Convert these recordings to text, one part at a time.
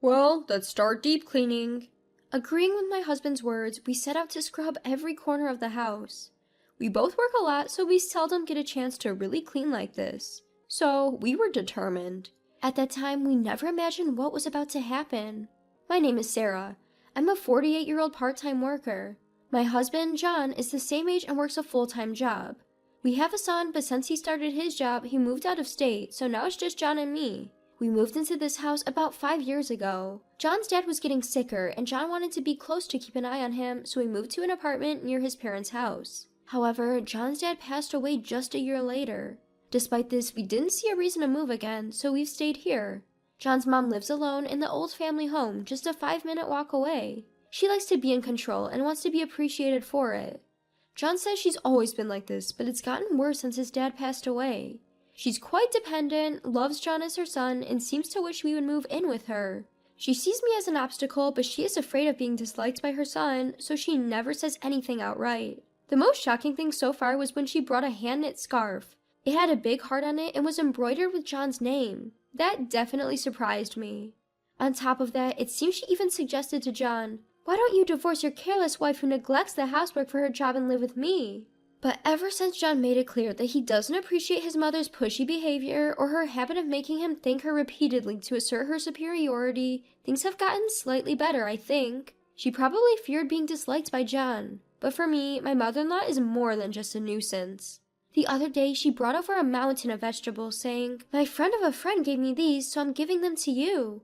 Well, let's start deep cleaning. Agreeing with my husband's words, we set out to scrub every corner of the house. We both work a lot, so we seldom get a chance to really clean like this. So, we were determined. At that time, we never imagined what was about to happen. My name is Sarah. I'm a 48-year-old part-time worker. My husband, John, is the same age and works a full-time job. We have a son, but since he started his job, he moved out of state, so now it's just John and me. We moved into this house about 5 years ago. John's dad was getting sicker, and John wanted to be close to keep an eye on him, so we moved to an apartment near his parents' house. However, John's dad passed away just a year later. Despite this, we didn't see a reason to move again, so we've stayed here. John's mom lives alone in the old family home, just a 5-minute walk away. She likes to be in control and wants to be appreciated for it. John says she's always been like this, but it's gotten worse since his dad passed away. She's quite dependent, loves John as her son, and seems to wish we would move in with her. She sees me as an obstacle, but she is afraid of being disliked by her son, so she never says anything outright. The most shocking thing so far was when she brought a hand-knit scarf. It had a big heart on it and was embroidered with John's name. That definitely surprised me. On top of that, it seems she even suggested to John, "Why don't you divorce your careless wife who neglects the housework for her job and live with me?" But ever since John made it clear that he doesn't appreciate his mother's pushy behavior or her habit of making him thank her repeatedly to assert her superiority, things have gotten slightly better, I think. She probably feared being disliked by John. But for me, my mother-in-law is more than just a nuisance. The other day, she brought over a mountain of vegetables, saying, "My friend of a friend gave me these, so I'm giving them to you."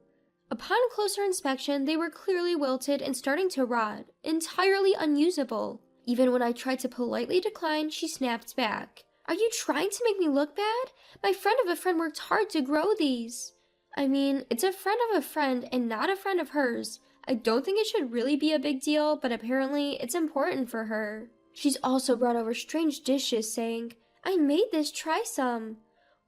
Upon closer inspection, they were clearly wilted and starting to rot, entirely unusable. Even when I tried to politely decline, she snapped back. "Are you trying to make me look bad? My friend of a friend worked hard to grow these." I mean, it's a friend of a friend and not a friend of hers. I don't think it should really be a big deal, but apparently it's important for her. She's also brought over strange dishes, saying, "I made this, try some."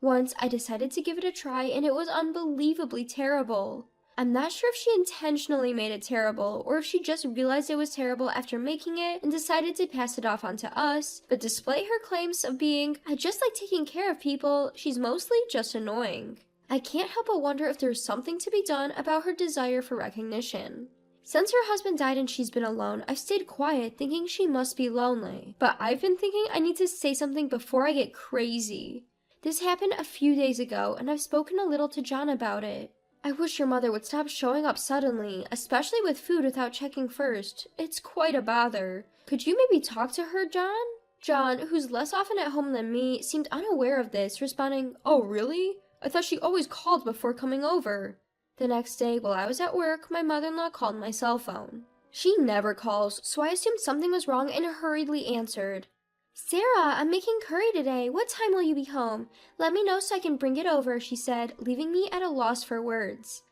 Once, I decided to give it a try, and it was unbelievably terrible. I'm not sure if she intentionally made it terrible, or if she just realized it was terrible after making it and decided to pass it off onto us, but despite her claims of being, "I just like taking care of people," she's mostly just annoying. I can't help but wonder if there's something to be done about her desire for recognition. Since her husband died and she's been alone, I've stayed quiet, thinking she must be lonely. But I've been thinking I need to say something before I get crazy. This happened a few days ago, and I've spoken a little to John about it. "I wish your mother would stop showing up suddenly, especially with food without checking first. It's quite a bother. Could you maybe talk to her, John?" John, who's less often at home than me, seemed unaware of this, responding, "Oh, really? I thought she always called before coming over." The next day, while I was at work, my mother-in-law called my cell phone. She never calls, so I assumed something was wrong and hurriedly answered. "Sarah, I'm making curry today. What time will you be home? Let me know so I can bring it over," she said, leaving me at a loss for words.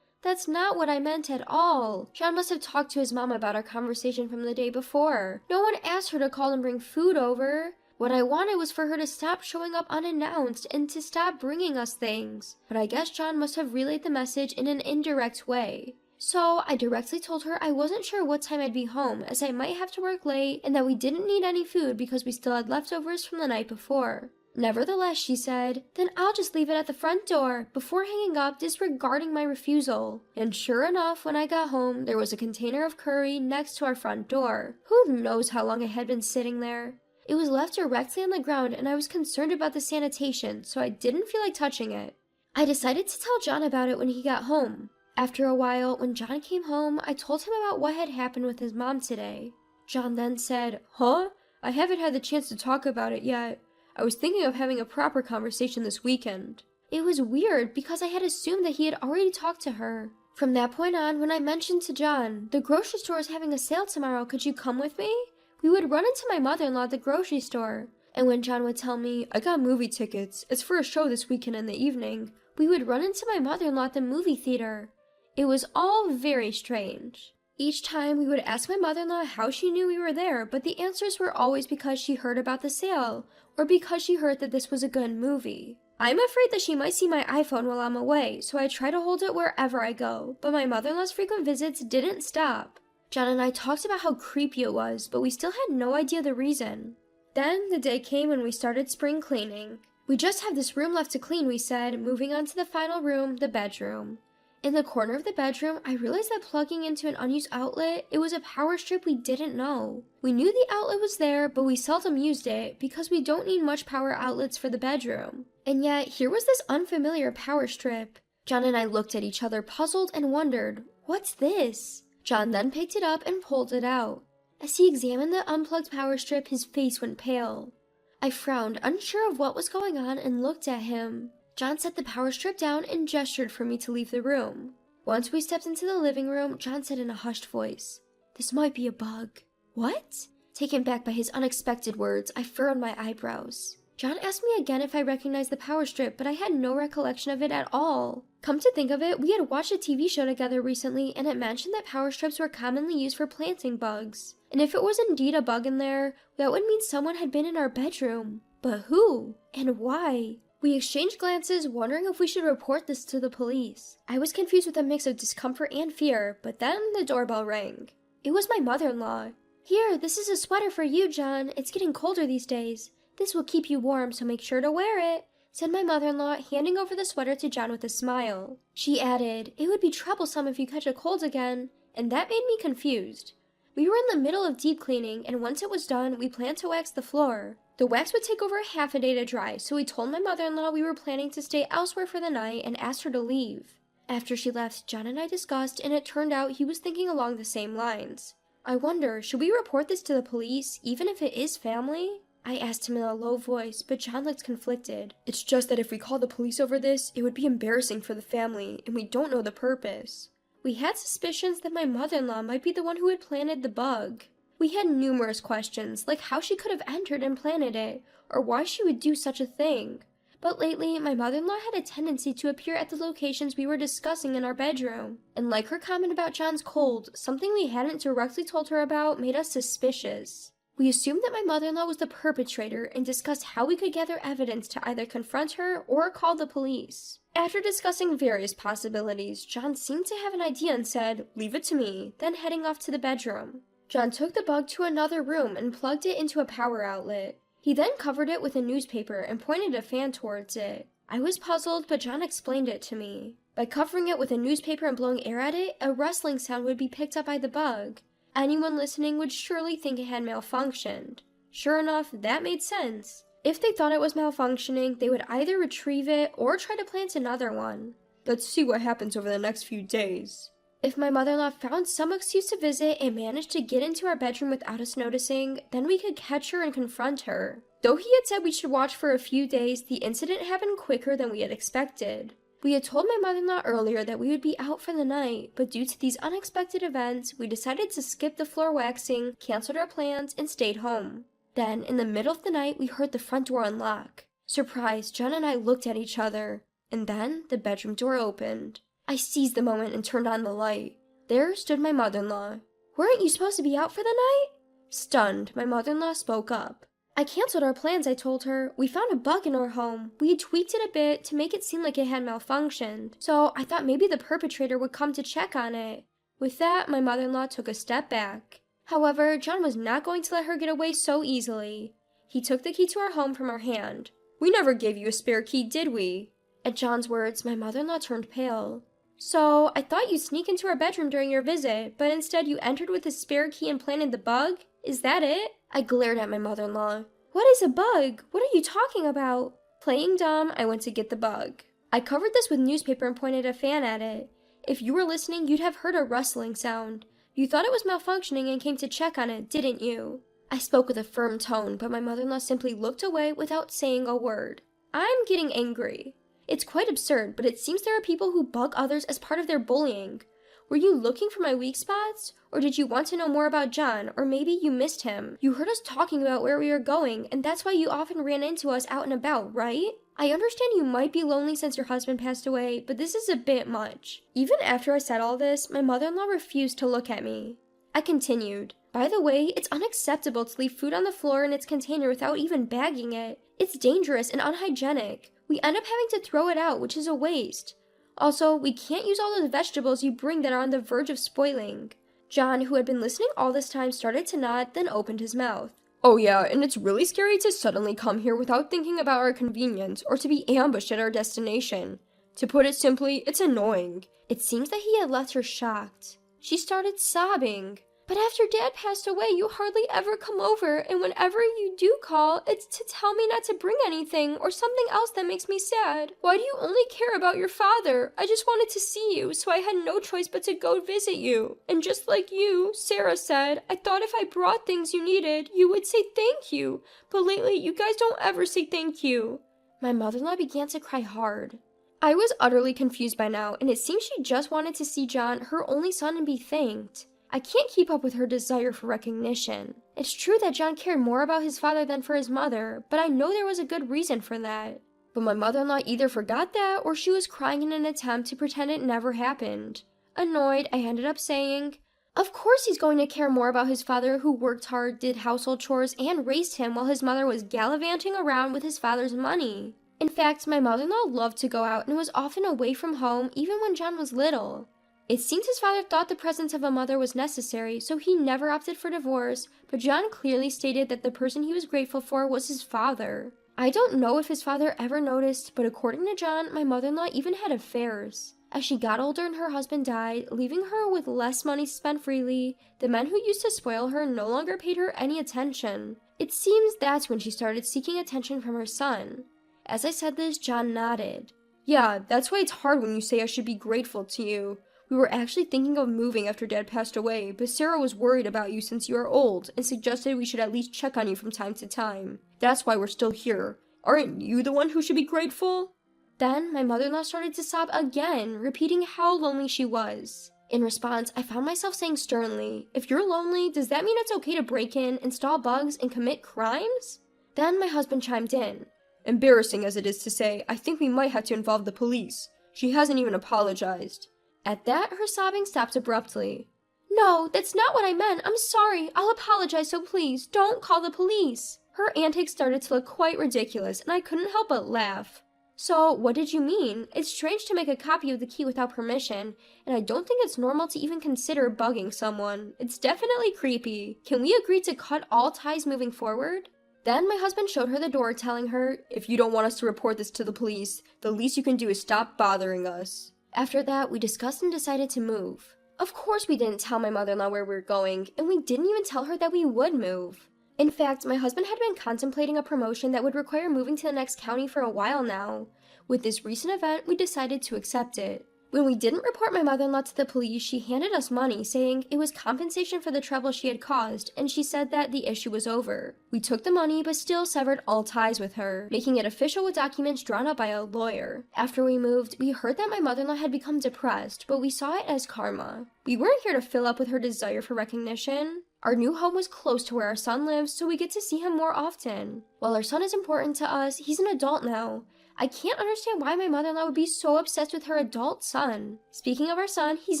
That's not what I meant at all. John must have talked to his mom about our conversation from the day before. No one asked her to call and bring food over. What I wanted was for her to stop showing up unannounced and to stop bringing us things. But I guess John must have relayed the message in an indirect way. So I directly told her I wasn't sure what time I'd be home, as I might have to work late, and that we didn't need any food because we still had leftovers from the night before. Nevertheless, she said, "Then I'll just leave it at the front door," before hanging up, disregarding my refusal. And sure enough, when I got home, there was a container of curry next to our front door. Who knows how long it had been sitting there? It was left directly on the ground, and I was concerned about the sanitation, so I didn't feel like touching it. I decided to tell John about it when he got home. After a while, when John came home, I told him about what had happened with his mom today. John then said, "Huh? I haven't had the chance to talk about it yet. I was thinking of having a proper conversation this weekend." It was weird because I had assumed that he had already talked to her. From that point on, when I mentioned to John, "The grocery store is having a sale tomorrow, could you come with me?" we would run into my mother-in-law at the grocery store. And when John would tell me, "I got movie tickets, it's for a show this weekend in the evening," we would run into my mother-in-law at the movie theater. It was all very strange. Each time we would ask my mother-in-law how she knew we were there, but the answers were always because she heard about the sale, or because she heard that this was a good movie. I'm afraid that she might see my iPhone while I'm away, so I try to hold it wherever I go, but my mother-in-law's frequent visits didn't stop. John and I talked about how creepy it was, but we still had no idea the reason. Then the day came when we started spring cleaning. "We just have this room left to clean," we said, moving on to the final room, the bedroom. In the corner of the bedroom, I realized that plugging into an unused outlet, it was a power strip we didn't know. We knew the outlet was there, but we seldom used it because we don't need much power outlets for the bedroom. And yet, here was this unfamiliar power strip. John and I looked at each other puzzled and wondered, what's this? John then picked it up and pulled it out. As he examined the unplugged power strip, his face went pale. I frowned, unsure of what was going on, and looked at him. John set the power strip down and gestured for me to leave the room. Once we stepped into the living room, John said in a hushed voice, "This might be a bug." What? Taken back by his unexpected words, I furrowed my eyebrows. John asked me again if I recognized the power strip, but I had no recollection of it at all. Come to think of it, we had watched a TV show together recently, and it mentioned that power strips were commonly used for planting bugs. And if it was indeed a bug in there, that would mean someone had been in our bedroom. But who? And why? We exchanged glances, wondering if we should report this to the police. I was confused with a mix of discomfort and fear, but then the doorbell rang. It was my mother-in-law. "Here, this is a sweater for you, John. It's getting colder these days. This will keep you warm, so make sure to wear it," said my mother-in-law, handing over the sweater to John with a smile. She added, "It would be troublesome if you catch a cold again," and that made me confused. We were in the middle of deep cleaning, and once it was done, we planned to wax the floor. The wax would take over half a day to dry, so we told my mother-in-law we were planning to stay elsewhere for the night and asked her to leave. After she left, John and I discussed, and it turned out he was thinking along the same lines. "I wonder, should we report this to the police, even if it is family?" I asked him in a low voice, but John looked conflicted. "It's just that if we call the police over this, it would be embarrassing for the family, and we don't know the purpose." We had suspicions that my mother-in-law might be the one who had planted the bug. We had numerous questions, like how she could have entered and planted it, or why she would do such a thing. But lately, my mother-in-law had a tendency to appear at the locations we were discussing in our bedroom. And like her comment about John's cold, something we hadn't directly told her about made us suspicious. We assumed that my mother-in-law was the perpetrator and discussed how we could gather evidence to either confront her or call the police. After discussing various possibilities, John seemed to have an idea and said, "Leave it to me," then heading off to the bedroom. John took the bug to another room and plugged it into a power outlet. He then covered it with a newspaper and pointed a fan towards it. I was puzzled, but John explained it to me. By covering it with a newspaper and blowing air at it, a rustling sound would be picked up by the bug. Anyone listening would surely think it had malfunctioned. Sure enough, that made sense. If they thought it was malfunctioning, they would either retrieve it or try to plant another one. "Let's see what happens over the next few days." If my mother-in-law found some excuse to visit and managed to get into our bedroom without us noticing, then we could catch her and confront her. Though he had said we should watch for a few days, the incident happened quicker than we had expected. We had told my mother-in-law earlier that we would be out for the night, but due to these unexpected events, we decided to skip the floor waxing, canceled our plans, and stayed home. Then, in the middle of the night, we heard the front door unlock. Surprised, John and I looked at each other, and then the bedroom door opened. I seized the moment and turned on the light. There stood my mother-in-law. "Weren't you supposed to be out for the night?" Stunned, my mother-in-law spoke up. "I canceled our plans," I told her. "We found a bug in our home. We had tweaked it a bit to make it seem like it had malfunctioned. So I thought maybe the perpetrator would come to check on it." With that, my mother-in-law took a step back. However, John was not going to let her get away so easily. He took the key to our home from her hand. "We never gave you a spare key, did we?" At John's words, my mother-in-law turned pale. "So, I thought you'd sneak into our bedroom during your visit, but instead you entered with a spare key and planted the bug? Is that it?" I glared at my mother-in-law. "What is a bug? What are you talking about?" Playing dumb, I went to get the bug. I covered this with newspaper and pointed a fan at it. If you were listening, you'd have heard a rustling sound. You thought it was malfunctioning and came to check on it, didn't you? I spoke with a firm tone, but my mother-in-law simply looked away without saying a word. I'm getting angry. It's quite absurd, but it seems there are people who bug others as part of their bullying. Were you looking for my weak spots? Or did you want to know more about John? Or maybe you missed him. You heard us talking about where we were going, and that's why you often ran into us out and about, right? I understand you might be lonely since your husband passed away, but this is a bit much. Even after I said all this, my mother-in-law refused to look at me. I continued. By the way, it's unacceptable to leave food on the floor in its container without even bagging it. It's dangerous and unhygienic. We end up having to throw it out, which is a waste. Also, we can't use all those vegetables you bring that are on the verge of spoiling. John, who had been listening all this time, started to nod, then opened his mouth. Oh yeah, and it's really scary to suddenly come here without thinking about our convenience, or to be ambushed at our destination. To put it simply, it's annoying. It seems that he had left her shocked. She started sobbing. But after Dad passed away, you hardly ever come over, and whenever you do call, it's to tell me not to bring anything or something else that makes me sad. Why do you only care about your father? I just wanted to see you, so I had no choice but to go visit you. And just like you, Sarah said, I thought if I brought things you needed, you would say thank you. But lately, you guys don't ever say thank you. My mother-in-law began to cry hard. I was utterly confused by now, and it seemed she just wanted to see John, her only son, and be thanked. I can't keep up with her desire for recognition. It's true that John cared more about his father than for his mother, but I know there was a good reason for that. But my mother-in-law either forgot that or she was crying in an attempt to pretend it never happened. Annoyed, I ended up saying, "Of course he's going to care more about his father who worked hard, did household chores, and raised him while his mother was gallivanting around with his father's money." In fact, my mother-in-law loved to go out and was often away from home even when John was little. It seems his father thought the presence of a mother was necessary, so he never opted for divorce, but John clearly stated that the person he was grateful for was his father. I don't know if his father ever noticed, but according to John, my mother-in-law even had affairs. As she got older and her husband died, leaving her with less money to spend freely, the men who used to spoil her no longer paid her any attention. It seems that's when she started seeking attention from her son. As I said this, John nodded. "Yeah, that's why it's hard when you say I should be grateful to you. We were actually thinking of moving after Dad passed away, but Sarah was worried about you since you are old and suggested we should at least check on you from time to time. That's why we're still here. Aren't you the one who should be grateful?" Then my mother-in-law started to sob again, repeating how lonely she was. In response, I found myself saying sternly, "If you're lonely, does that mean it's okay to break in, install bugs, and commit crimes?" Then my husband chimed in. "Embarrassing as it is to say, I think we might have to involve the police. She hasn't even apologized." At that, her sobbing stopped abruptly. "No, that's not what I meant. I'm sorry. I'll apologize, so please, don't call the police." Her antics started to look quite ridiculous, and I couldn't help but laugh. "So, what did you mean? It's strange to make a copy of the key without permission, and I don't think it's normal to even consider bugging someone. It's definitely creepy. Can we agree to cut all ties moving forward?" Then my husband showed her the door, telling her, "If you don't want us to report this to the police, the least you can do is stop bothering us." After that, we discussed and decided to move. Of course we didn't tell my mother-in-law where we were going, and we didn't even tell her that we would move. In fact, my husband had been contemplating a promotion that would require moving to the next county for a while now. With this recent event, we decided to accept it. When we didn't report my mother-in-law to the police, she handed us money, saying it was compensation for the trouble she had caused, and she said that the issue was over. We took the money, but still severed all ties with her, making it official with documents drawn up by a lawyer. After we moved, we heard that my mother-in-law had become depressed, but we saw it as karma. We weren't here to fill up with her desire for recognition. Our new home was close to where our son lives, so we get to see him more often. While our son is important to us, he's an adult now. I can't understand why my mother-in-law would be so obsessed with her adult son. Speaking of our son, he's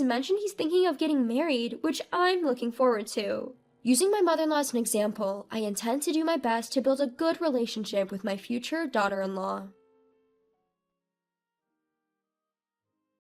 mentioned he's thinking of getting married, which I'm looking forward to. Using my mother-in-law as an example, I intend to do my best to build a good relationship with my future daughter-in-law.